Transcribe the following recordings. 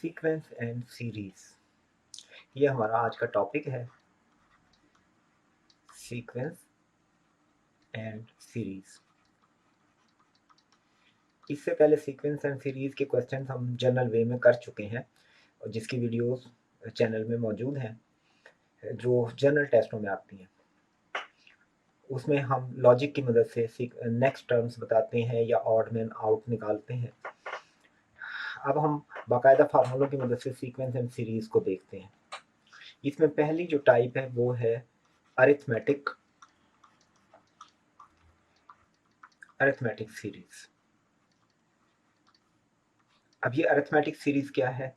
Sequence and series, ये हमारा आज का टॉपिक है। Sequence and series. इससे पहले सीक्वेंस एंड सीरीज के क्वेश्चन हम जनरल वे में कर चुके हैं और जिसकी वीडियोस चैनल में मौजूद हैं, जो जनरल टेस्टों में आती हैं। उसमें हम लॉजिक की मदद से नेक्स्ट टर्म्स बताते हैं या ऑड मैन आउट निकालते हैं। अब हम बाकायदा फार्मूलों की मदद से सीक्वेंस एंड सीरीज को देखते हैं। इसमें पहली जो टाइप है वो है अरिथमेटिक सीरीज। अब ये अरिथमेटिक सीरीज क्या है?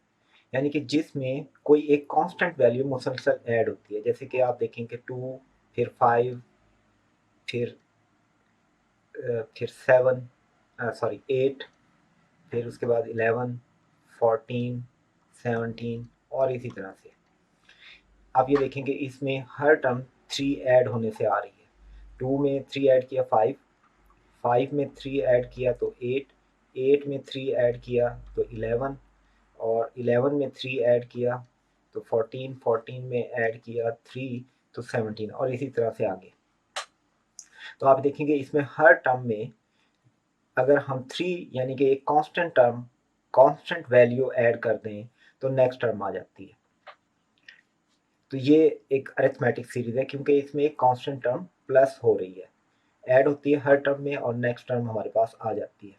यानी कि जिसमें कोई एक कांस्टेंट वैल्यू मुसलसल ऐड होती है। जैसे कि आप देखेंगे 2, फिर 5, फिर 7, 8, फिर उसके बाद 11, 14, 17 और इसी तरह से। आप ये देखेंगे इसमें हर टर्म 3 ऐड होने से आ रही है। 2 में 3 ऐड किया 5, 5 में 3 ऐड किया तो 8, 8 में 3 ऐड किया तो 11, और 11 में 3 ऐड किया तो 14, 14 में ऐड किया 3 तो 17 और इसी तरह से आगे। तो आप देखेंगे इसमें हर टर्म में अगर हम 3 यानी कि एक कांस्टेंट वैल्यू ऐड कर दें तो नेक्स्ट टर्म आ जाती है। तो ये एक अरिथमेटिक सीरीज है क्योंकि इसमें एक कांस्टेंट टर्म प्लस हो रही है, ऐड होती है हर टर्म में और नेक्स्ट टर्म हमारे पास आ जाती है।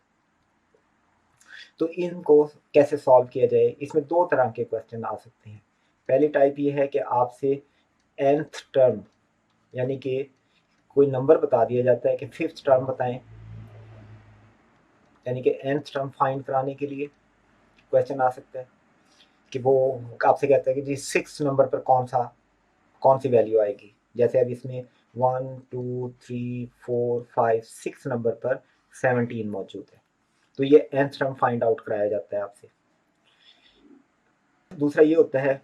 तो इनको कैसे सॉल्व किया जाए, इसमें दो तरह के क्वेश्चन आ सकते हैं। पहली टाइप ये है कि आपसे nth टर्म यानी कि कोई नंबर बता दिया जाता है कि 5th टर्म बताएं, यानी कि nth टर्म फाइंड कराने के लिए क्वेश्चन आ सकता है कि वो आपसे कहता है कि जी 6th नंबर पर कौन सी वैल्यू आएगी। जैसे अब इसमें 1, 2, 3, 4, 5, 6 नंबर पर 17 मौजूद है, तो ये nth टर्म फाइंड आउट कराया जाता है आपसे। दूसरा ये होता है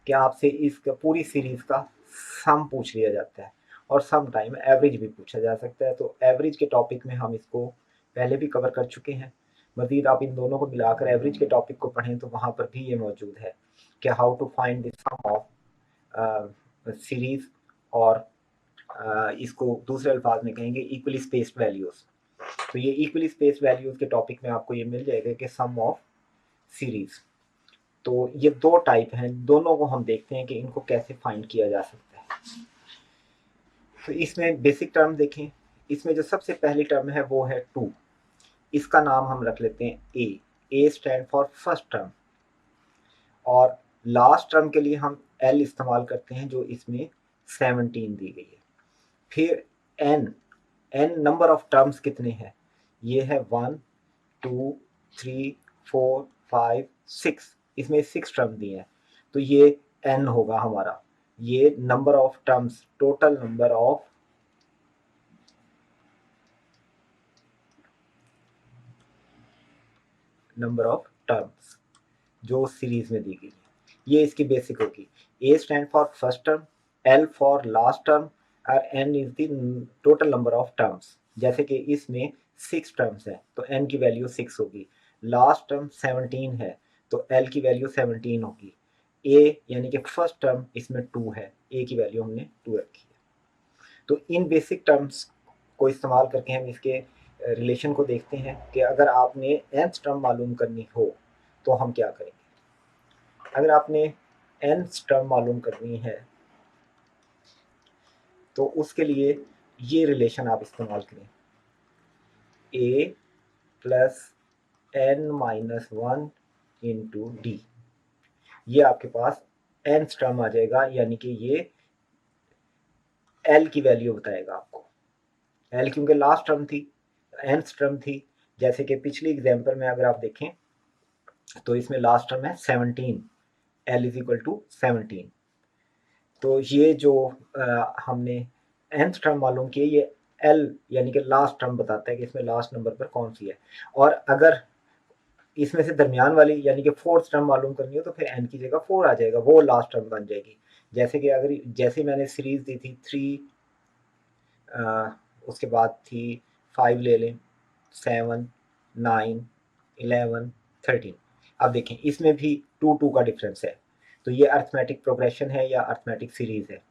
कि आपसे इस पूरी सीरीज का सम पूछ लिया जाता है और सम टाइम एवरेज भी पूछा जा सकता है। तो एवरेज के टॉपिक में हम इसको पहले भी कवर कर चुके हैं। मजीद आप इन दोनों को मिलाकर एवरेज के टॉपिक को पढ़ें तो वहाँ पर भी ये मौजूद है कि how to find the sum of series, और इसको दूसरे अल्फाज में कहेंगे इक्वली स्पेस्ड वैल्यूज। तो ये इक्वली स्पेस्ड वैल्यूज के टॉपिक में आपको ये मिल जाएगा कि सम ऑफ सीरीज। तो ये दो टाइप हैं, दोनों को हम देखते हैं कि इनको कैसे फाइंड किया जा सकता है। तो इसमें बेसिक टर्म देखें। इसमें जो सबसे पहली टर्म है वो है 2। इसका नाम हम रख लेते हैं ए स्टैंड फॉर फर्स्ट टर्म, और लास्ट टर्म के लिए हम एल इस्तेमाल करते हैं जो इसमें 17 दी गई है। फिर एन नंबर ऑफ टर्म्स कितने हैं, ये है 1, 2, 3, 4, 5, 6। इसमें 6 टर्म दिए हैं तो ये एन होगा हमारा। ये number of terms, total number of terms जो सीरीज में दी गई है, ये इसकी बेसिक होगी। A stand for first term, L for last term, और N is the total number of terms. जैसे कि इसमें 6 टर्म्स है तो एन की वैल्यू 6 होगी। लास्ट टर्म 17 है तो एल की वैल्यू 17 होगी। ए यानी कि फर्स्ट टर्म इसमें 2 है, ए की वैल्यू हमने 2 रखी है। तो इन बेसिक टर्म्स को इस्तेमाल करके हम इसके रिलेशन को देखते हैं कि अगर आपने nth टर्म मालूम करनी हो तो हम क्या करेंगे। अगर आपने nth टर्म मालूम करनी है तो उसके लिए ये रिलेशन आप इस्तेमाल करें, a plus n-1 into D. ये आपके पास nth टर्म आ जाएगा, यानी कि ये l की वैल्यू बताएगा आपको। l क्योंकि लास्ट टर्म थी, nth टर्म थी। जैसे कि पिछली एग्जाम्पल में अगर आप देखें तो इसमें लास्ट टर्म है 17, l इज इक्वल टू 17। तो ये जो हमने nth टर्म मालूम किए, ये l यानी कि लास्ट टर्म बताता है कि इसमें लास्ट नंबर पर कौन सी है। और अगर इसमें से दरमियान वाली यानी कि 4th टर्म मालूम करनी हो तो फिर n की जगह 4 आ जाएगा, वो लास्ट टर्म बन जाएगी। जैसे कि अगर जैसे मैंने सीरीज दी थी 3, उसके बाद थी 5 ले लें, 7, 9, 11, 13। अब देखें इसमें भी 2 का डिफरेंस है, तो ये अर्थमेटिक प्रोग्रेशन है या अर्थमेटिक सीरीज है।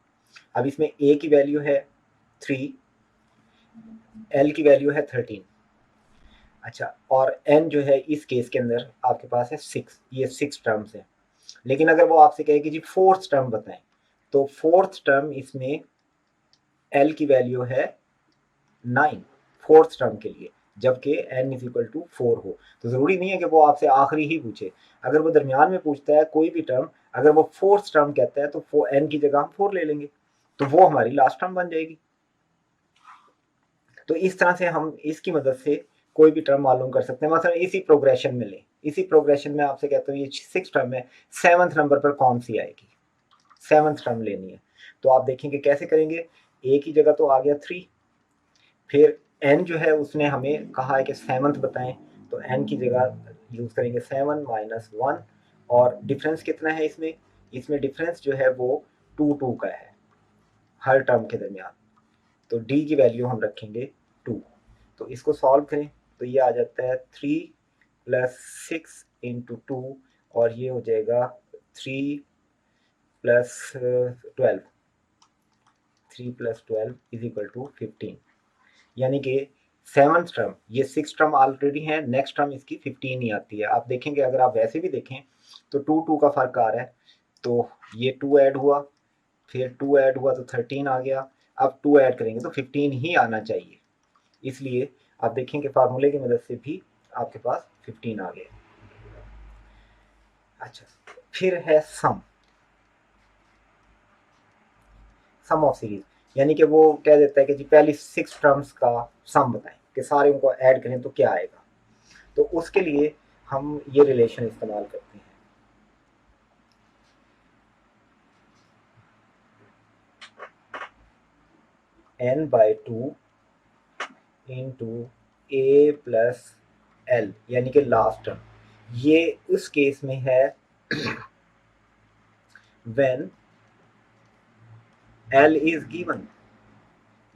अब इसमें ए की वैल्यू है 3, एल की वैल्यू है 13। अच्छा, और एन जो है इस केस के अंदर आपके पास है 6, ये 6 टर्म्स है। लेकिन अगर वो आपसे कहे कि जी फोर्थ टर्म बताएं, तो फोर्थ टर्म इसमें एल की वैल्यू है 9 फोर्थ टर्म के लिए, जबकि n इज इक्वल टू 4 हो। तो ज़रूरी नहीं है कि वो आपसे आखिरी ही पूछे, अगर वो दरमियान में पूछता है कोई भी टर्म, अगर वो फोर्थ टर्म कहता है तो n की जगह हम 4 ले लेंगे, तो वो हमारी लास्ट टर्म बन जाएगी। तो इस तरह से हम इसकी मदद से कोई भी टर्म मालूम कर सकते हैं। मतलब इसी प्रोग्रेशन में लें, इसी प्रोग्रेशन में आपसे कहता हूँ ये 6 टर्म है, 7th नंबर पर कौन सी आएगी, 7th टर्म लेनी है। तो आप देखेंगे कैसे करेंगे, ए की जगह तो आ गया 3, फिर एन जो है उसने हमें कहा है कि 7th बताएं, तो एन की जगह यूज करेंगे 7 माइनस 1, और डिफरेंस कितना है इसमें, इसमें डिफरेंस जो है वो 2 का है हर टर्म के दरमियान, तो डी की वैल्यू हम रखेंगे 2। तो इसको सॉल्व करें तो ये आ जाता है 3 प्लस 6 इंटू 2, और ये हो जाएगा 3 plus 12, 3 plus 12 is equal to 15। यानी कि 7th टर्म, ये 6 टर्म ऑलरेडी है, नेक्स्ट टर्म इसकी 15 ही आती है। आप देखेंगे अगर आप वैसे भी देखें तो 2 का फर्क आ रहा है, तो ये 2 ऐड हुआ, फिर 2 ऐड हुआ तो 13 आ गया, अब 2 ऐड करेंगे तो 15 ही आना चाहिए। इसलिए आप देखेंगे फार्मूले की मदद से भी आपके पास 15 आ गया। अच्छा, फिर है सम ऑफ सीरीज, यानी कि वो कह देता है कि जी पहली 6 टर्म्स का सम बताएं कि सारे उनको ऐड करें तो क्या आएगा। तो उसके लिए हम ये रिलेशन इस्तेमाल करते हैं, n/2 इंटू ए प्लस एल, यानी कि लास्ट टर्म। ये उस केस में है व्हेन एल इज गिवन,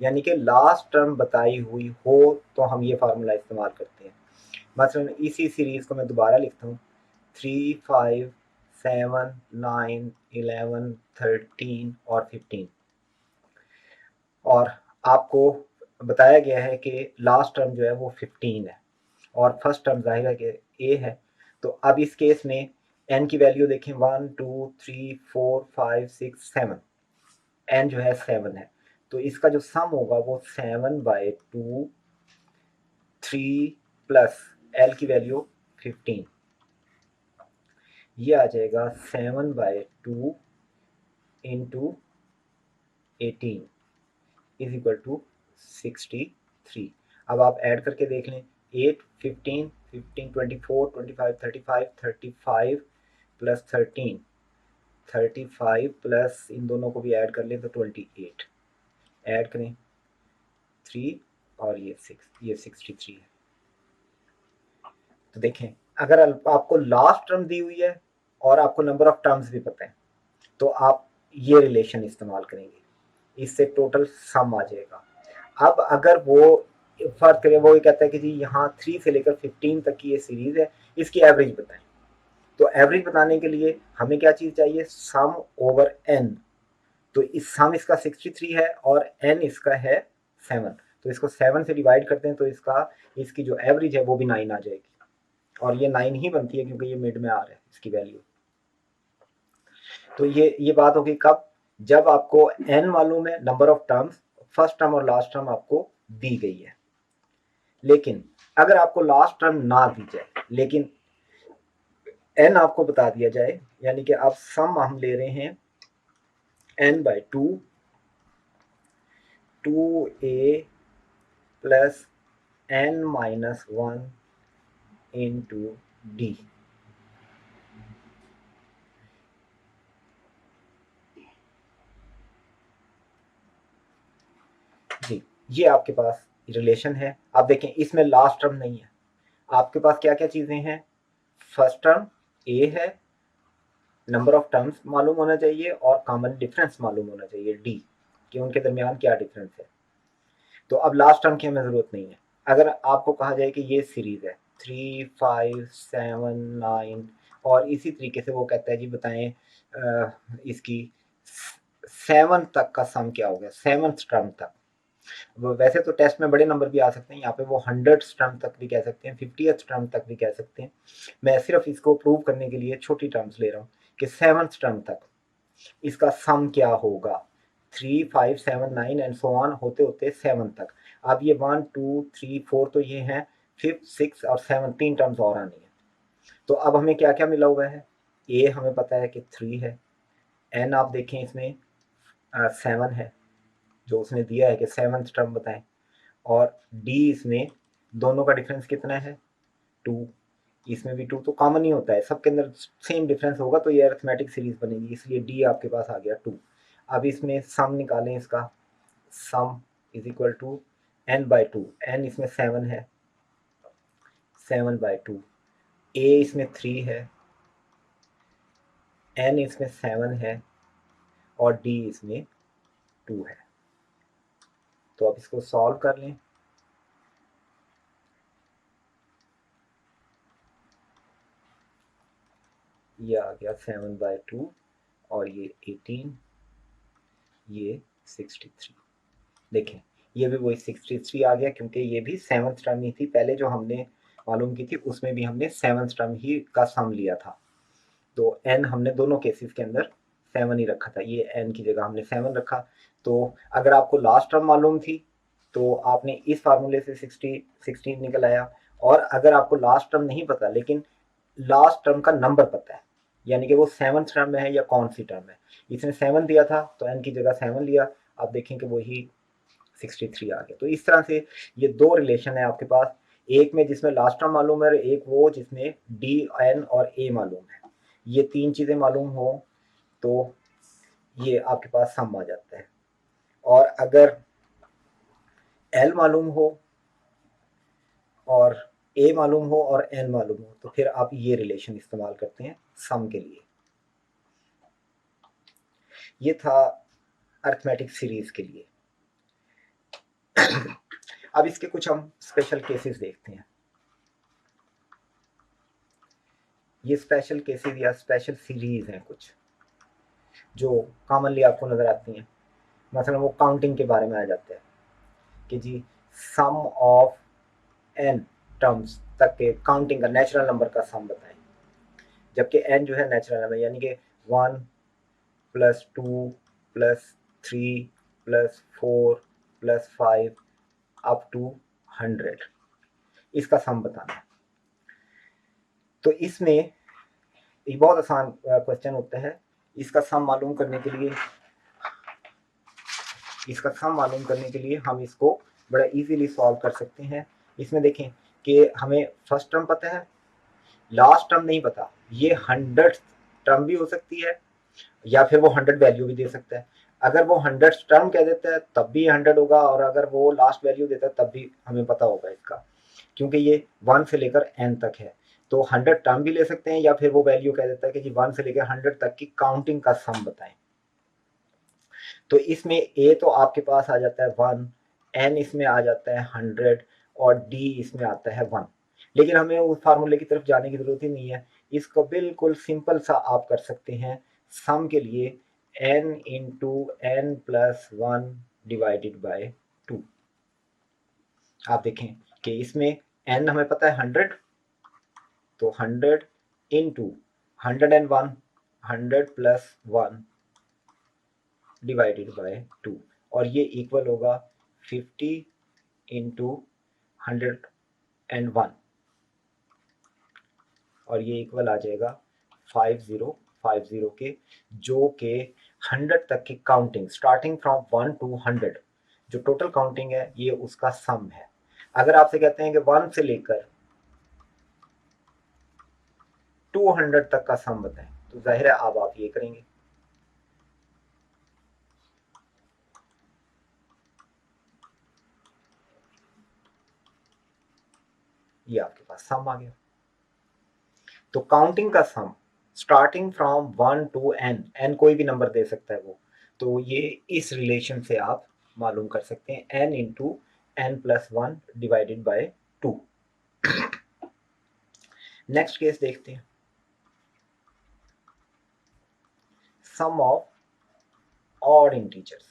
यानी कि लास्ट टर्म बताई हुई हो तो हम ये फार्मूला इस्तेमाल करते हैं। मसलन इसी सीरीज को मैं दोबारा लिखता हूँ, 3, 5, 7, 9, 11, 13 और 15, और आपको बताया गया है कि लास्ट टर्म जो है वो 15 है और फर्स्ट टर्म जाहिर है कि ए है। तो अब इस केस में एन की वैल्यू देखें, 1, 2, 3, 4, 5, 6, 7, एन जो है 7 है, तो इसका जो सम होगा वो 7/2, 3 प्लस एल की वैल्यू 15, ये आ जाएगा 7/2 इंटू 18 इज इक्वल टू 63। अब आप ऐड करके देख लें, 8, 15, 15, 24, 25, 35, 35 प्लस 13, 35 प्लस इन दोनों को भी ऐड कर लें तो 28, ऐड करें 3 और ये 6, ये 63 है। तो देखें अगर आपको लास्ट टर्म दी हुई है और आपको नंबर ऑफ टर्म्स भी पता है, तो आप ये रिलेशन इस्तेमाल करेंगे, इससे टोटल सम आ जाएगा। अब अगर वो फर्क करें, वो ये कहता है कि जी यहाँ 3 से लेकर 15 तक की ये सीरीज है, इसकी एवरेज बताएं। तो एवरेज बताने के लिए हमें क्या चीज चाहिए, सम ओवर एन। तो इस सम इसका 63 है और एन इसका है 7, तो इसको 7 से डिवाइड करते हैं तो इसकी जो एवरेज है वो भी 9 आ जाएगी, और ये 9 ही बनती है क्योंकि ये मिड में आ रहा है इसकी वैल्यू। तो ये बात होगी कब, जब आपको एन मालूम है, number of terms, first term और लास्ट टर्म आपको दी गई है। लेकिन अगर आपको लास्ट टर्म ना दी जाए लेकिन एन आपको बता दिया जाए, यानी कि अब सम हम ले रहे हैं n/2, 2a plus n-1 into D. जी, ये आपके पास रिलेशन है। आप देखें इसमें लास्ट टर्म नहीं है, आपके पास क्या क्या चीजें हैं, फर्स्ट टर्म ए है, नंबर ऑफ टर्म्स मालूम होना चाहिए और कॉमन डिफरेंस मालूम होना चाहिए डी, कि उनके दरमियान क्या डिफरेंस है। तो अब लास्ट टर्म की हमें ज़रूरत नहीं है। अगर आपको कहा जाए कि ये सीरीज़ है 3, 5, 7, 9, और इसी तरीके से वो कहता है जी बताएं इसकी 7 तक का सम क्या हो गया, 7th टर्म तक। वैसे तो टेस्ट में बड़े नंबर भी आ सकते हैं, यहाँ पे वो 100th टर्म तक भी कह सकते हैं, 50th टर्म तक भी कह सकते हैं। मैं सिर्फ इसको प्रूव करने के लिए छोटी टर्म्स ले रहा हूँ कि 7th टर्म तक इसका सम क्या होगा। 3, 5, 7, 9 एंड सो ऑन होते होते 7 तक। अब ये 1, 2, 3, 4 तो ये हैं, 5th, 6 और 7 3 टर्म्स और आनी है। तो अब हमें क्या क्या मिला हुआ है, ए हमें पता है कि 3 है, एन आप देखें इसमें 7 है जो उसने दिया है कि 7th टर्म बताएं, और डी इसमें दोनों का डिफरेंस कितना है 2, इसमें भी 2 तो कॉमन ही होता है, सबके अंदर सेम डिफरेंस होगा तो ये अरिथमेटिक सीरीज बनेगी, इसलिए डी आपके पास आ गया 2। अब इसमें सम निकालें, इसका sum is equal to n/2, n इसमें 7 है, 7/2, a इसमें 3 है, n इसमें 7 है और d इसमें 2 है। तो अब इसको सॉल्व कर लें। ये आ गया 7/2 और ये 18, ये 63। देखें ये भी वही 63 आ गया, क्योंकि ये भी 7th टर्म ही थी, पहले जो हमने मालूम की थी उसमें भी हमने 7th टर्म ही का सम लिया था। तो n हमने दोनों केसेस के अंदर 7 ही रखा था, ये n की जगह हमने 7 रखा। तो अगर आपको लास्ट टर्म मालूम थी तो आपने इस फार्मूले से 16 निकल आया, और अगर आपको लास्ट टर्म नहीं पता लेकिन लास्ट टर्म का नंबर पता है, यानी कि वो 7th टर्म में है या कौन सी टर्म है, इसने 7 दिया था तो n की जगह 7 लिया, आप देखें कि वही 63 आ गया। तो इस तरह से ये दो रिलेशन है आपके पास, एक में जिसमें लास्ट टर्म मालूम है, एक वो जिसमें डी, एन और ए मालूम है। ये तीन चीज़ें मालूम हो तो ये आपके पास सम आ जाता है। और अगर एल मालूम हो और ए मालूम हो और एन मालूम हो तो फिर आप ये रिलेशन इस्तेमाल करते हैं सम के लिए। ये था अरिथमेटिक सीरीज के लिए। अब इसके कुछ हम स्पेशल केसेस देखते हैं। ये स्पेशल केसेस या स्पेशल सीरीज हैं कुछ जो कॉमनली आपको नजर आती हैं। मतलब वो काउंटिंग के बारे में आ जाता है कि जी सम ऑफ एन टर्म्स तक के काउंटिंग का नेचुरल नंबर का सम बताएं, जबकि एन जो है नेचुरल नंबर, यानी कि 1 + 2 + 3 + 4 + 5 अप टू 100, इसका सम बताना है। तो इसमें ये बहुत आसान क्वेश्चन होता है। इसका सम मालूम करने के लिए हम इसको बड़ा इजीली सॉल्व कर सकते हैं। इसमें देखें कि हमें फर्स्ट टर्म पता है, लास्ट टर्म नहीं पता, ये 100th टर्म भी हो सकती है या फिर वो 100 वैल्यू भी दे सकता है। अगर वो 100th टर्म कह देता है तब भी 100 होगा, और अगर वो लास्ट वैल्यू देता है तब भी हमें पता होगा इसका, क्योंकि ये 1 से लेकर n तक है। तो 100 टर्म भी ले सकते हैं या फिर वो वैल्यू कह देता है कि जी 1 से लेकर 100 तक की काउंटिंग का सम बताएं। तो इसमें a तो आपके पास आ जाता है 1, n इसमें आ जाता है 100 और d इसमें आता है 1। लेकिन हमें उस फार्मूले की तरफ जाने की जरूरत ही नहीं है, इसको बिल्कुल सिंपल सा आप कर सकते हैं सम के लिए, n × n + 1 डिवाइडेड बाय 2। आप देखें कि इसमें n हमें पता है 100, तो 100 × 101, 100 + 1 डिवाइडेड बाय 2, और ये इक्वल होगा 50 × 101, और ये इक्वल आ जाएगा 5050 के, जो के 100 तक की काउंटिंग स्टार्टिंग फ्रॉम 1 to 100 जो टोटल काउंटिंग है ये उसका सम है। अगर आपसे कहते हैं कि 1 से लेकर 200 तक का सम बताएं, तो जाहिर है अब आप ये करेंगे, ये आपके पास सम आ गया। तो काउंटिंग का sum starting from 1 to n, n कोई भी नंबर दे सकता है वो, तो ये इस रिलेशन से आप मालूम कर सकते हैं, n × n + 1 divided by 2। Next case देखते हैं। Sum of odd integers,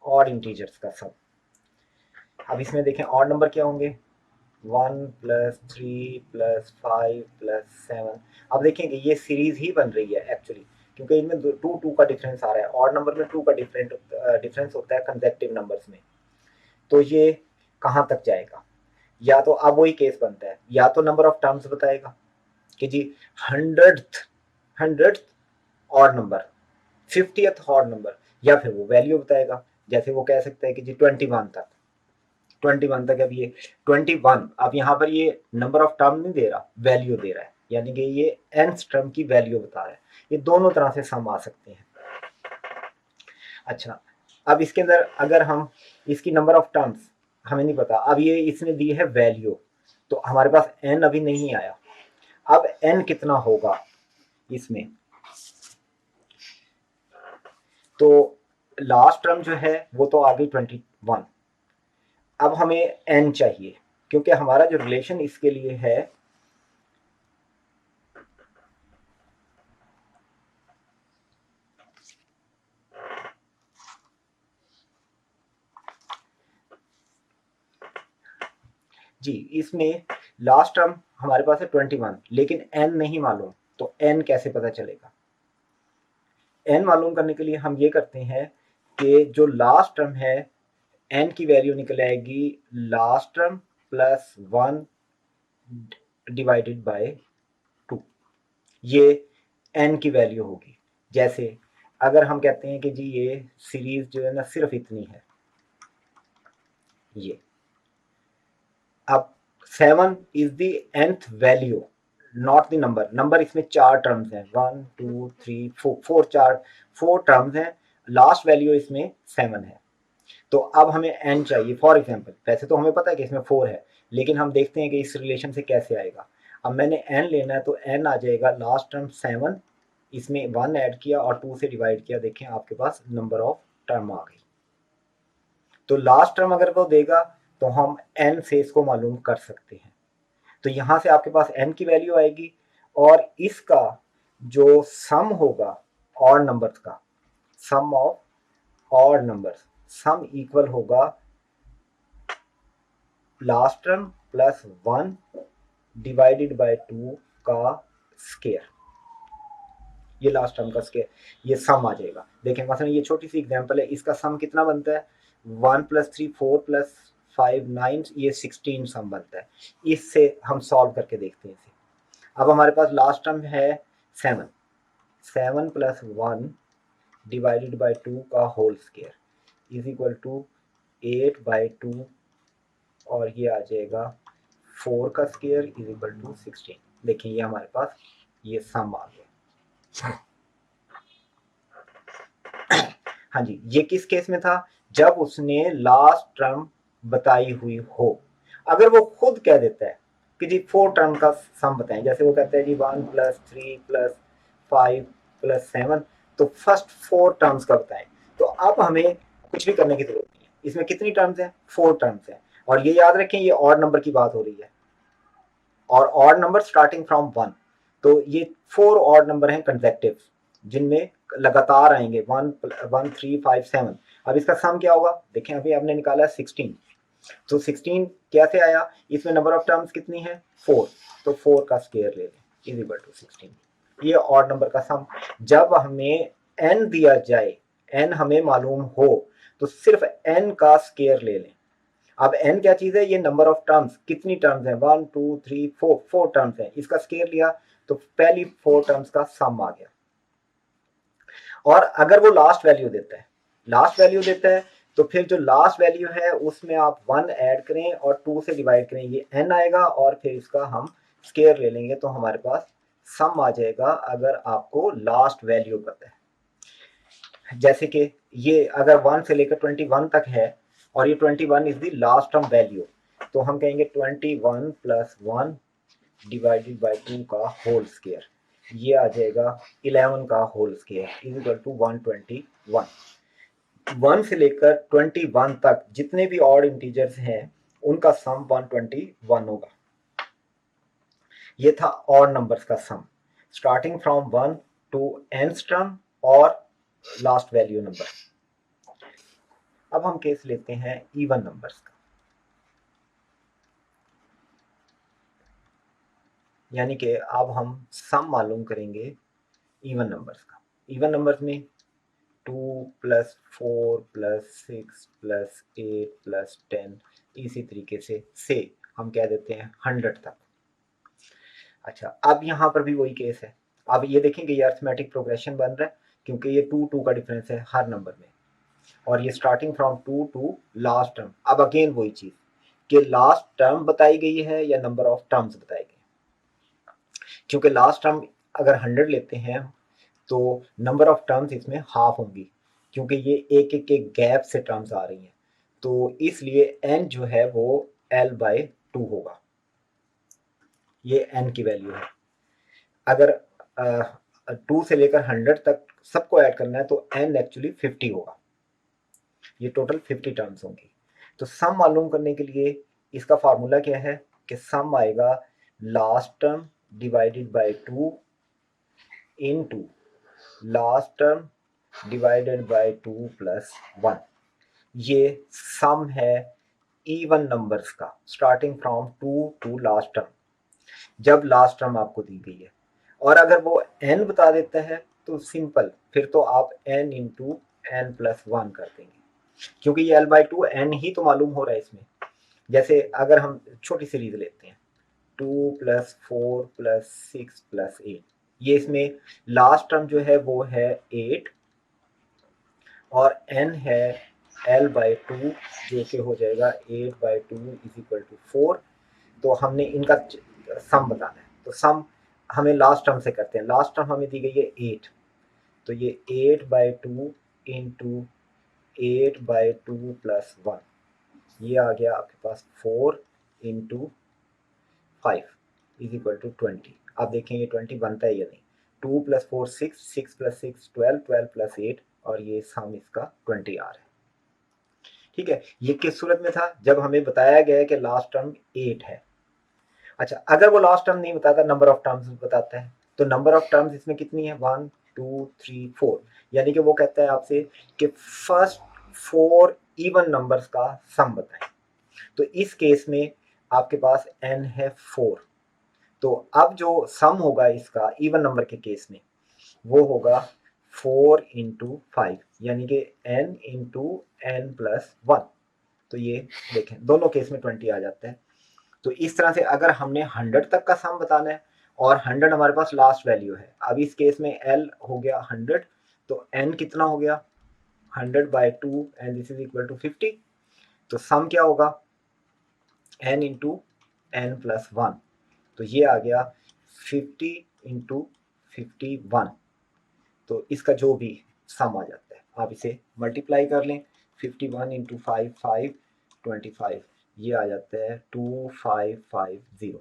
odd integers का सम। अब इसमें देखें ऑड नंबर क्या होंगे, 1 प्लस 3 प्लस 5 प्लस 7। अब देखेंगे ये सीरीज ही बन रही है एक्चुअली, क्योंकि इनमें टू टू का डिफरेंस आ रहा है। ऑड नंबर में टू का डिफरेंस होता है कंसेक्टिव नंबर्स में। तो ये कहाँ तक जाएगा, या तो अब वही केस बनता है, या तो नंबर ऑफ टर्म्स बताएगा कि जी 100th odd number, 50th odd number, या फिर वो वैल्यू बताएगा। जैसे वो कह सकता है कि जी 21 तक, 21 तक। अब ये 21, अब यहाँ पर ये नंबर ऑफ टर्म नहीं दे रहा, वैल्यू दे रहा है, यानी कि ये nth टर्म की वैल्यू बता रहा है। ये दोनों तरह से सम आ सकते हैं। अच्छा, अब इसके अंदर अगर हम इसकी नंबर ऑफ टर्म्स हमें नहीं पता, अब ये इसने दी है वैल्यू, तो हमारे पास n अभी नहीं आया। अब n कितना होगा इसमें, तो लास्ट टर्म जो है वो तो आ गई 21। अब हमें n चाहिए, क्योंकि हमारा जो रिलेशन इसके लिए है जी, इसमें लास्ट टर्म हमारे पास है 21, लेकिन n नहीं मालूम, तो n कैसे पता चलेगा। n मालूम करने के लिए हम ये करते हैं कि जो लास्ट टर्म है n की वैल्यू निकल आएगी last term plus 1 divided by 2, ये n की वैल्यू होगी। जैसे अगर हम कहते हैं कि जी ये सीरीज जो है ना सिर्फ इतनी है, ये अब 7 is the nth value, not the number. Number इसमें 4 टर्म्स हैं, 1 2 3 4, 4 टर्म्स हैं, लास्ट वैल्यू इसमें 7 है। तो अब हमें n चाहिए। फॉर एग्जांपल, वैसे तो हमें पता है कि इसमें 4 है, लेकिन हम देखते हैं कि इस रिलेशन से कैसे आएगा। अब मैंने n लेना है, तो n आ जाएगा लास्ट टर्म 7, इसमें 1 ऐड किया और 2 से डिवाइड किया, देखें आपके पास नंबर ऑफ टर्म आ गई। तो लास्ट टर्म अगर वो देगा तो हम n से इसको मालूम कर सकते हैं। तो यहाँ से आपके पास n की वैल्यू आएगी, और इसका जो सम होगा ऑड नंबर्स का, sum of odd numbers, sum equal होगा last term plus 1 divided by 2 का स्केयर। ये लास्ट टर्म का स्केयर, ये सम आ जाएगा। देखें मसलन ये छोटी सी एग्जांपल है, इसका सम कितना बनता है, 1 प्लस 3 4 प्लस 5 9, ये 16 सम बनता है। इससे हम सॉल्व करके देखते हैं इसे। अब हमारे पास लास्ट टर्म है 7, 7 प्लस 1 डिवाइडेड बाय 2 का whole square is equal to 8 by 2, और ये आ जाएगा 4 का स्केयर इज इक्वल टू 16। देखिए ये हमारे पास ये सम आ गया। हाँ जी, ये किस केस में था, जब उसने लास्ट टर्म बताई हुई हो। अगर वो खुद कह देता है कि जी 4 टर्म का सम बताएं, जैसे वो कहता है जी 1 प्लस 3 प्लस 5 प्लस 7, तो फर्स्ट 4 टर्म्स का बताएं, तो अब हमें कुछ भी करने की जरूरत नहीं है। इसमें कितनी टर्म्स हैं, 4 टर्म्स हैं, और ये याद रखें ये ऑड नंबर की बात हो रही है, और ऑड नंबर स्टार्टिंग फ्रॉम 1। तो ये 4 ऑड नंबर हैं कंसेक्टिव, जिनमें लगातार आएंगे 1 1 3 5 7। अब इसका सम क्या होगा, देखें अभी आपने निकाला 16, तो 16 कैसे आया, इसमें नंबर ऑफ टर्म्स कितनी है 4, तो 4 का स्क्वायर ले लें इज इक्वल टू 16। ये ऑड नंबर का सम। जब हमें n दिया जाए, n हमें मालूम हो, तो सिर्फ n का स्क्वायर ले लें। अब n क्या चीज है, ये नंबर ऑफ टर्म्स, कितनी टर्म्स हैं 1 2 3 4, 4 टर्म्स हैं, इसका स्क्वायर लिया तो पहली 4 टर्म्स का सम आ गया। और अगर वो लास्ट वैल्यू देता है, लास्ट वैल्यू देता है, तो फिर जो लास्ट वैल्यू है उसमें आप 1 ऐड करें और 2 से डिवाइड करें, ये n आएगा, और फिर इसका हम स्क्वायर ले लेंगे, तो हमारे पास सम आ जाएगा अगर आपको लास्ट वैल्यू पता है। जैसे कि ये अगर 1 से लेकर 21 तक है, और ये 21 is the last term value, तो हम कहेंगे 21 प्लस 1 डिवाइडेड बाय 2 का होल स्क्वायर, ये आ जाएगा 11 का whole square is equal to 121। 1 से लेकर 21 तक जितने भी ऑड इंटीजर्स हैं उनका सम 121 होगा। ये था ऑड नंबर्स का sum, starting from 1 to nth term और लास्ट वैल्यू नंबर। अब हम केस लेते हैं इवन नंबर्स का, यानी कि अब हम सम मालूम करेंगे इवन नंबर्स का। इवन नंबर्स में 2 प्लस 4 प्लस 6 प्लस 8 प्लस 10 इसी तरीके से हम कह देते हैं 100 तक। अच्छा, अब यहाँ पर भी वही केस है। अब ये देखेंगे ये अरिथमेटिक प्रोग्रेशन बन रहा है क्योंकि ये 2 का डिफरेंस है हर नंबर में, और ये starting from 2 to last term. अब अगेन वही चीज कि लास्ट टर्म बताई गई है या नंबर ऑफ टर्म्स बताई गई, क्योंकि लास्ट टर्म अगर 100 लेते हैं तो नंबर ऑफ टर्म्स इसमें हाफ होंगी, क्योंकि ये एक एक एक गैप से टर्म्स आ रही हैं, तो इसलिए n जो है वो l/2 होगा। ये n की वैल्यू है। अगर 2 से लेकर 100 तक सबको ऐड करना है तो n एक्चुअली 50 होगा। ये टोटल 50 टर्म्स होंगी। तो सम मालूम करने के लिए इसका फार्मूला क्या है कि सम आएगा last term divided by 2 into last term divided by 2 plus 1। ये सम है इवन नंबर्स का starting from 2 to last term, जब लास्ट टर्म आपको दी गई है। और अगर वो n बता देता है तो सिंपल, फिर तो आप n इंटू n प्लस 1 कर देंगे, क्योंकि ये l/2 n ही तो मालूम हो रहा है इसमें। जैसे अगर हम छोटी सीरीज लेते हैं 2 प्लस 4 प्लस 6 प्लस 8, ये इसमें लास्ट टर्म जो है वो है 8 और n है l/2 जो कि हो जाएगा 8/2 इज इक्वल टू 4। तो हमने इनका सम बताना है, तो सम हमें लास्ट टर्म से करते हैं। लास्ट टर्म हमें दी गई है 8, तो ये 8/2 इंटू 8/2 प्लस 1, ये आ गया आपके पास 4 इंटू 5 इज इक्वल टू 20। आप देखेंगे 20 बनता है या नहीं। 2 प्लस 4 6, 6 प्लस 6 12, 12 प्लस 8, और ये सम इसका 20 आ रहा है। ठीक है, ये किस सूरत में था, जब हमें बताया गया है कि लास्ट टर्म 8 है। अच्छा, अगर वो लास्ट टर्म नहीं बताता, नंबर ऑफ टर्म्स बताता है, तो नंबर ऑफ टर्म्स इसमें कितनी है 1 2 3 4, यानी कि वो कहता है आपसे कि फर्स्ट 4 इवन नंबर्स का सम बताएं। तो इस केस में आपके पास n है 4, तो अब जो सम होगा इसका इवन नंबर के केस में वो होगा 4 इंटू 5, यानी कि n इंटू n प्लस 1। तो ये देखें दोनों केस में 20 आ जाता है। तो इस तरह से अगर हमने 100 तक का सम बताना है और 100 हमारे पास लास्ट वैल्यू है, अब इस केस में l हो गया 100, तो n कितना हो गया 100/2 and this is equal to 50। तो सम क्या होगा n इंटू n प्लस 1, तो ये आ गया 50 इंटू 51। तो इसका जो भी सम आ जाता है आप इसे मल्टीप्लाई कर लें, 51 इंटू 5 5 25, ये आ जाता है 2550।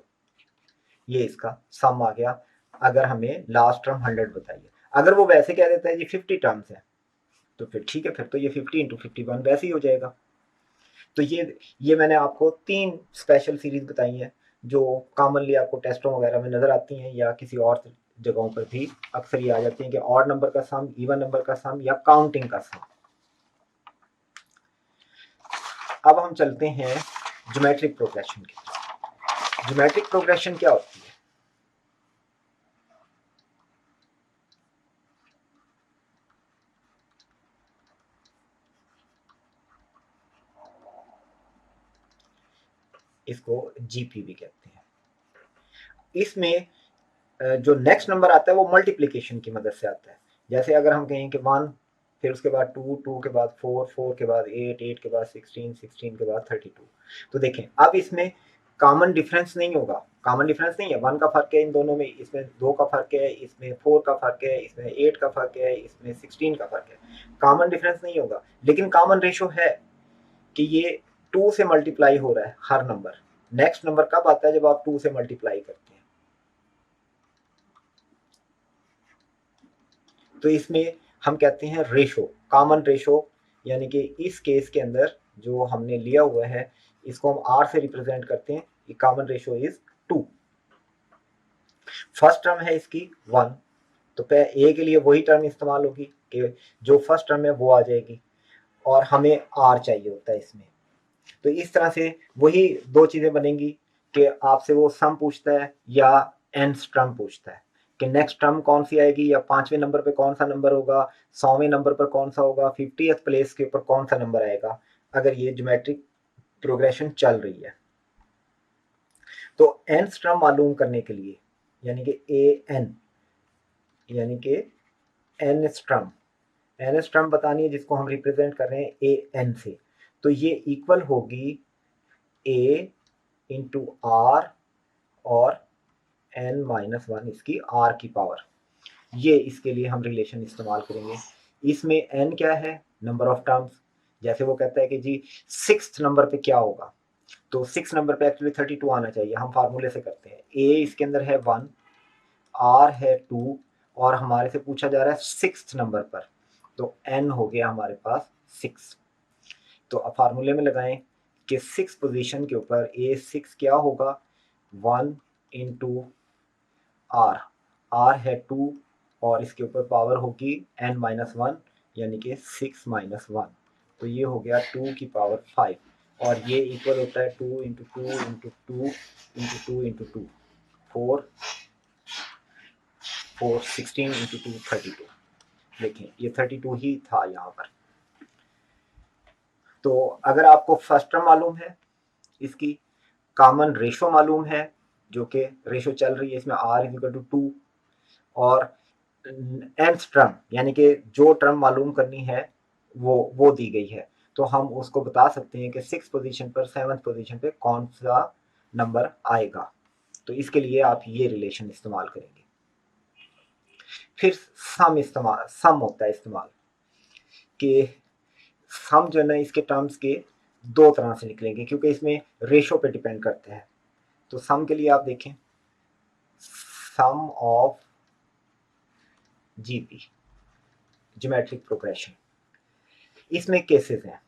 ये इसका सम आ गया अगर हमें लास्ट टर्म 100 बताइए। अगर वो वैसे कह देता है ये 50 टर्म्स है तो फिर ठीक है, फिर तो ये 50 इंटू 51 वैसे ही हो जाएगा। तो ये मैंने आपको 3 स्पेशल सीरीज बताई हैं जो कॉमनली आपको टेस्टों वगैरह में नजर आती हैं या किसी और जगहों पर भी अक्सर ये आ जाती हैं कि ऑड नंबर का सम, इवन नंबर का सम या काउंटिंग का सम। अब हम चलते हैं ज्योमेट्रिक प्रोग्रेशन की तरफ। ज्योमेट्रिक प्रोग्रेशन क्या होती है? इसको जीपी भी कहते हैं। इसमें जो नेक्स्ट नंबर आता है वो मल्टीप्लिकेशन की मदद से आता है। जैसे अगर हम कहें कि 1, फिर उसके बाद 2, 2 के बाद 4, 4 के बाद 8, 8 के बाद 16, 16 के बाद 32। तो देखें अब इसमें कॉमन डिफरेंस नहीं होगा, कॉमन डिफरेंस नहीं है, 1 का फर्क है इन दोनों में, इसमें 2 का फर्क है, इसमें 4 का फर्क है, इसमें 8 का फर्क है, इसमें 16 का फर्क है। कॉमन डिफरेंस नहीं होगा, लेकिन कॉमन रेशो है कि ये 2 से मल्टीप्लाई हो रहा है हर नंबर। नेक्स्ट नंबर कब आता है? जब आप 2 से मल्टीप्लाई करते हैं। तो इसमें हम कहते हैं रेशो, कॉमन रेशो, यानी कि इस केस के अंदर जो हमने लिया हुआ है इसको हम r से रिप्रेजेंट करते हैं। Common ratio is 2। First term है इसकी 1, तो ए के लिए वही टर्म इस्तेमाल होगी कि जो फर्स्ट टर्म है वो आ जाएगी, और हमें आर चाहिए होता है इसमें। तो इस तरह से वही दो चीज़ें बनेंगी कि आपसे वो सम पूछता है या nth टर्म पूछता है कि नेक्स्ट टर्म कौन सी आएगी, या 5वें नंबर पे कौन सा नंबर होगा, 100वें नंबर पर कौन सा होगा, 50th प्लेस के ऊपर कौन सा नंबर आएगा, अगर ये ज्योमेट्रिक प्रोग्रेशन चल रही है। तो nth टर्म मालूम करने के लिए, यानी कि an, यानी कि nth टर्म बतानी है जिसको हम रिप्रेजेंट कर रहे हैं an से, तो ये इक्वल होगी a इंटू आर और n-1 इसकी r की पावर। ये इसके लिए हम रिलेशन इस्तेमाल करेंगे। इसमें n क्या है, नंबर ऑफ टर्म्स। जैसे वो कहता है कि जी 6th नंबर पे क्या होगा, तो 6 नंबर पे एक्चुअली 32 आना चाहिए। हम फार्मूले से करते हैं, a इसके अंदर है 1, r है 2, और हमारे से पूछा जा रहा है 6th नंबर पर, तो n हो गया हमारे पास 6। तो अब फार्मूले में लगाएं कि 6 पोजीशन के ऊपर a6 क्या होगा, 1 इंटू r है 2, और इसके ऊपर पावर होगी n-1, यानी कि 6-1, तो ये हो गया 2 की पावर 5, और ये इक्वल होता है 2 into 2 into 2 into 2 into 2, 4 16 into 2 32। देखें ये 32 ही था यहाँ पर। तो अगर आपको फर्स्ट टर्म मालूम है, इसकी कॉमन रेशो मालूम है, जो कि रेशो चल रही है इसमें r इक्वल टू 2, और nth टर्म यानी कि जो टर्म मालूम करनी है वो दी गई है, तो हम उसको बता सकते हैं कि 6th पोजीशन पर 7th पोजीशन पे कौन सा नंबर आएगा। तो इसके लिए आप ये रिलेशन इस्तेमाल करेंगे। फिर सम होता है इस्तेमाल, कि सम जो है ना इसके टर्म्स के दो तरह से निकलेंगे, क्योंकि इसमें रेशो पे डिपेंड करते हैं। तो सम के लिए आप देखें, सम ऑफ जीपी, ज्योमेट्रिक प्रोग्रेशन, इसमें केसेस हैं।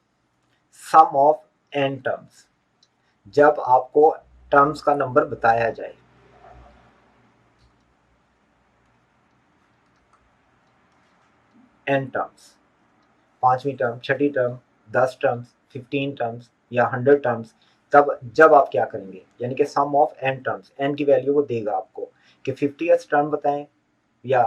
सम ऑफ n टर्म्स, जब आपको टर्म्स का नंबर बताया जाए, n टर्म्स, 5वीं टर्म, 6ठी टर्म, 10 टर्म्स, 15 टर्म्स या 100 टर्म्स, तब जब आप क्या करेंगे, यानी कि सम ऑफ n टर्म्स, n की वैल्यू वो देगा आपको कि 50th टर्म बताएं या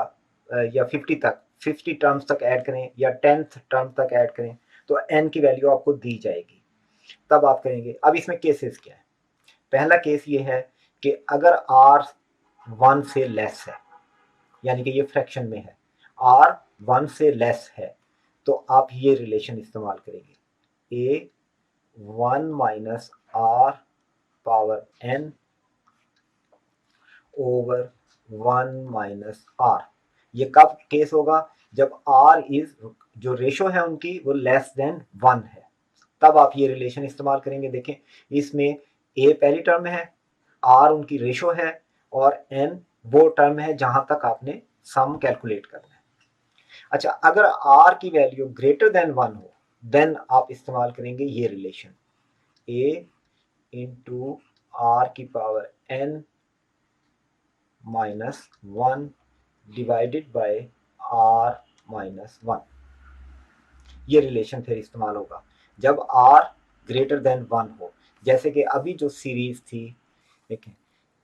50 टर्म्स तक ऐड करें या 10th टर्म तक ऐड करें, तो n की वैल्यू आपको दी जाएगी, तब आप करेंगे। अब इसमें केसेस क्या है, पहला केस ये है कि अगर r 1 से लेस है, यानी कि ये फ्रैक्शन में है, r 1 से लेस है, तो आप ये रिलेशन इस्तेमाल करेंगे, a 1 minus r power n over 1 minus r। ये कब केस होगा, जब r इज, जो रेशो है उनकी वो लेस देन 1 है, तब आप ये रिलेशन इस्तेमाल करेंगे। देखें इसमें a पहली टर्म है, r उनकी रेशो है, और n वो टर्म है जहां तक आपने सम कैलकुलेट करना है। अच्छा, अगर r की वैल्यू ग्रेटर देन 1 हो, देन आप इस्तेमाल करेंगे ये रिलेशन, a इंटू r की power n minus 1 divided bye r minus 1। ये रिलेशन फिर इस्तेमाल होगा जब r ग्रेटर देन 1 हो। जैसे कि अभी जो सीरीज थी, देखें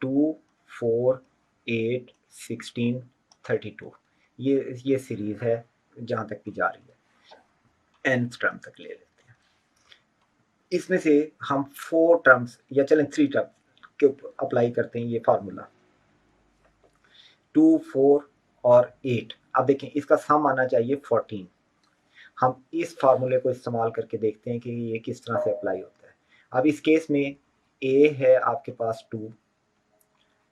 2 4 8 16 32, ये सीरीज है जहां तक की जा रही है, nth टर्म तक ले लेते हैं। इसमें से हम 4 टर्म्स या चलें 3 टर्म के अप्लाई करते हैं ये फार्मूला, 2 4 और 8। अब देखें इसका सम आना चाहिए 14। हम इस फार्मूले को इस्तेमाल करके देखते हैं कि ये किस तरह से अप्लाई होता है। अब इस केस में a है आपके पास 2,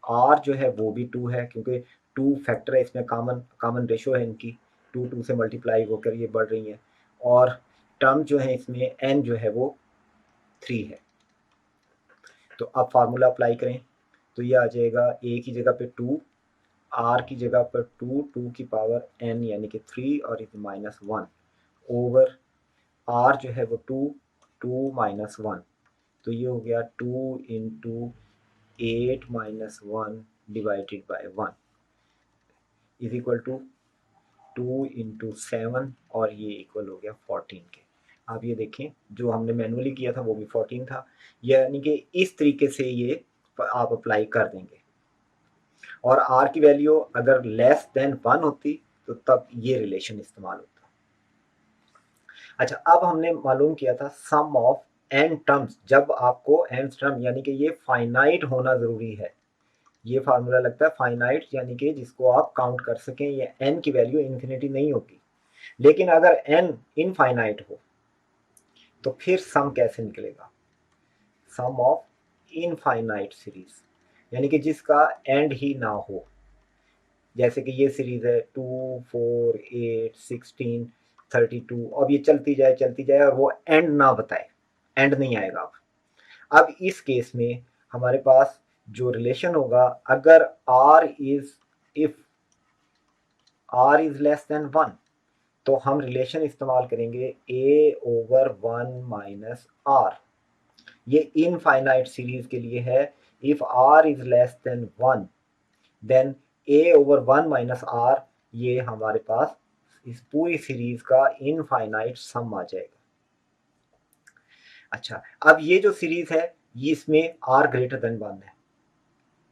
r जो है वो भी 2 है, क्योंकि 2 फैक्टर है इसमें, कॉमन रेशो है इनकी, 2 से मल्टीप्लाई होकर ये बढ़ रही हैं, और टर्म जो है इसमें n जो है वो 3 है। तो अब फार्मूला अप्लाई करें तो ये आ जाएगा a की जगह पे 2, r की जगह पर 2 की पावर n यानी कि 3 और माइनस 1 ओवर r जो है वो 2 माइनस 1, तो ये हो गया 2 into 8 minus 1 divided by 1। Is equal to 2 into 7 और ये इक्वल हो गया 14 के। आप ये देखें जो हमने मैनुअली किया था वो भी 14 था, यानी कि इस तरीके से ये आप अप्लाई कर देंगे। और आर की वैल्यू अगर लेस देन 1 होती तो तब ये रिलेशन इस्तेमाल होता। अच्छा, अब हमने मालूम किया था सम ऑफ एन टर्म्स, जब आपको एन टर्म यानी कि ये फाइनाइट होना ज़रूरी है। ये फार्मूला लगता है फाइनाइट, यानी कि जिसको आप काउंट कर सकें, ये एन की वैल्यू इन्फिनिटी नहीं होगी। लेकिन अगर एन इनफाइनाइट हो तो फिर सम कैसे निकलेगा? सम ऑफ इनफाइनाइट सीरीज, यानी कि जिसका एंड ही ना हो। जैसे कि ये सीरीज है 2, 4, 8, 16, 32, अब ये चलती जाए और वो एंड ना बताए, एंड नहीं आएगा। अब इस केस में हमारे पास जो रिलेशन होगा, अगर if r is less than 1 तो हम रिलेशन इस्तेमाल करेंगे a/1 माइनस r। ये इनफाइनाइट सीरीज के लिए है। If r is less than 1 then a/1 minus r, ये हमारे पास इस पूरी सीरीज का इनफाइनाइट सम आ जाएगा। अच्छा, अब ये जो सीरीज है ये इसमें r ग्रेटर देन 1 है,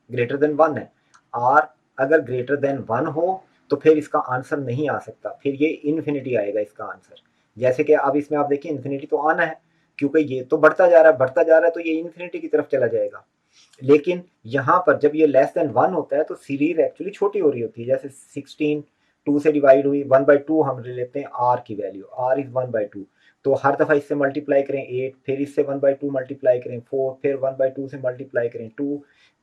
ग्रेटर देन 1 है। r अगर ग्रेटर देन 1 हो तो फिर इसका आंसर नहीं आ सकता, फिर ये इन्फिनिटी आएगा इसका आंसर। जैसे कि अब इसमें आप देखिए इन्फिनिटी तो आना है, क्योंकि ये तो बढ़ता जा रहा है तो ये इन्फिनिटी की तरफ चला जाएगा। लेकिन यहाँ पर जब ये लेस देन 1 होता है तो सीरीज एक्चुअली छोटी हो रही होती है। जैसे 16 2 से डिवाइड हुई, 1/2 हम ले लेते हैं r की वैल्यू, r इज 1/2, तो हर दफा इससे मल्टीप्लाई करें 8, फिर इससे 1/2 मल्टीप्लाई करें 4, फिर 1/2 से मल्टीप्लाई करें 2,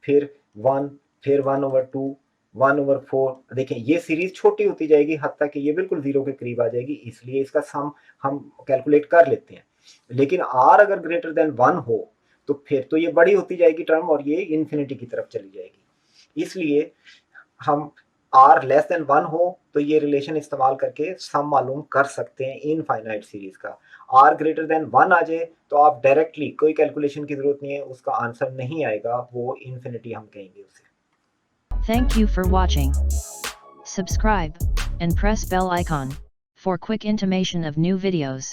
फिर 1, फिर 1/2, 1/4। देखें ये सीरीज छोटी होती जाएगी हद तक कि ये बिल्कुल जीरो के करीब आ जाएगी, इसलिए इसका सम हम कैलकुलेट कर लेते हैं। लेकिन r अगर ग्रेटर देन 1 हो तो फिर तो ये बड़ी होती जाएगी टर्म और ये इन्फिनिटी की तरफ चली जाएगी। इसलिए हम r लेस देन 1 हो तो ये रिलेशन इस्तेमाल करके सम मालूम कर सकते हैं इनफाइनाइट सीरीज का। r ग्रेटर देन 1 आ जाए तो आप डायरेक्टली कोई कैलकुलेशन की जरूरत नहीं है, उसका आंसर नहीं आएगा, वो इन्फिनिटी हम कहेंगे उसे। Thank you for watching. Subscribe and press bell icon for quick intimation of new videos.